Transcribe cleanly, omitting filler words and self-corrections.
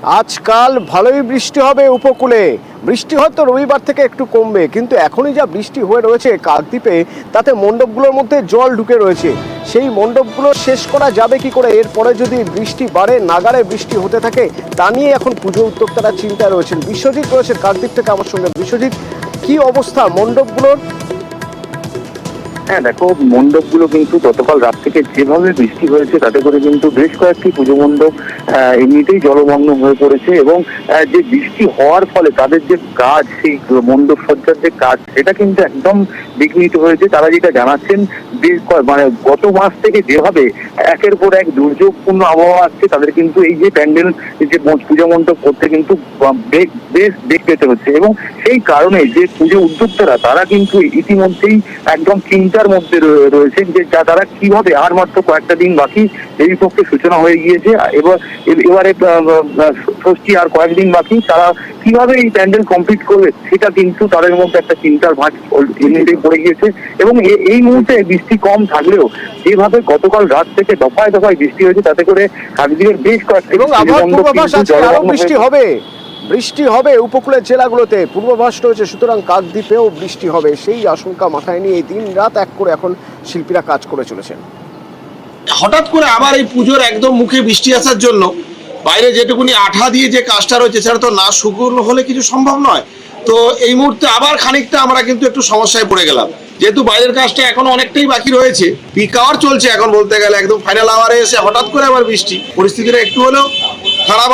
আজকাল ভালোই বৃষ্টি হবে উপকূলে। বৃষ্টি হয়তো রবিবার থেকে একটু কমবে, কিন্তু এখনই যা বৃষ্টি হয়ে রয়েছে কাকদ্বীপে, তাতে মণ্ডপগুলোর মধ্যে জল ঢুকে রয়েছে। সেই মণ্ডপগুলো শেষ করা যাবে কি করে? এরপরে যদি বৃষ্টি বাড়ে, নাগাড়ে বৃষ্টি হতে থাকে, তা নিয়ে এখন পুজো উদ্যোক্তারা চিন্তায় রয়েছেন। বিশ্বজিৎ রয়েছে কাকদ্বীপ থেকে আমার সঙ্গে। বিশ্বজিৎ, কি অবস্থা মণ্ডপগুলোর? হ্যাঁ দেখো, মণ্ডপগুলো কিন্তু গতকাল রাত থেকে যেভাবে বৃষ্টি হয়েছে তাতে করে কিন্তু বেশ কয়েকটি পুজো মণ্ডপ এমনিতেই জলমগ্ন হয়ে পড়েছে, এবং যে বৃষ্টি হওয়ার ফলে তাদের যে কাজ, সেই মণ্ডপ সজ্জার যে কাজ, সেটা কিন্তু একদম বিঘ্নিত হয়েছে। তারা যেটা জানাচ্ছেন, মানে গত মাস থেকে যেভাবে একের পর এক দুর্যোগপূর্ণ আবহাওয়া আসছে, তাদের কিন্তু এই যে প্যান্ডেল, যে পুজো মণ্ডপ করতে কিন্তু বেশ বেগ পেতে হচ্ছে। এবং সেই কারণে যে পুজো উদ্যোক্তারা তারা কিন্তু ইতিমধ্যেই একদম চিন্তার মধ্যে রয়েছেন যে তারা কিভাবে, আর মাত্র কয়েকটা দিন বাকি, এই পক্ষে সূচনা হয়ে গিয়েছে, এবারে ষষ্ঠী আর কয়েকদিন বাকি, তারা কিভাবে এই প্যান্ডেল কমপ্লিট করবে সেটা কিন্তু তাদের মধ্যে একটা চিন্তার ভাঁজ এমনিতেই পড়ে গিয়েছে। এবং এই মুহূর্তে বৃষ্টি কম থাকলেও যেভাবে গতকাল রাত থেকে দফায় দফায় বৃষ্টি হয়েছে, তাতে করে কাকদ্বীপের বেশ কয়েকটি বৃষ্টি হবে উপকূলের জেলাগুলোতে, পূর্বাভাস রয়েছে। সুতরাং কাকদ্বীপেও বৃষ্টি হবে, সেই আশঙ্কা মাথায় নিয়ে দিন রাত এক করে এখন শিল্পীরা কাজ করে চলেছেন। হঠাৎ করে আবার এই পুজোর একদম মুখে বৃষ্টি আসার জন্য বাইরে যেটুকুনি আঠা দিয়ে যে কাজটা রয়েছে সেটা তো না শুকনো হলে কিছু সম্ভব নয়। তো এই মুহূর্তে আবার খানিকটা আমরা কিন্তু একটু সমস্যায় পড়ে গেলাম, যেহেতু বাইরের কাজটা এখনো অনেকটাই বাকি রয়েছে। পিক আওয়ার চলছে এখন বলতে গেলে, একদম ফাইনাল আওয়ারে এসে হঠাৎ করে আবার বৃষ্টি, পরিস্থিতিটা একটু হলেও খারাপ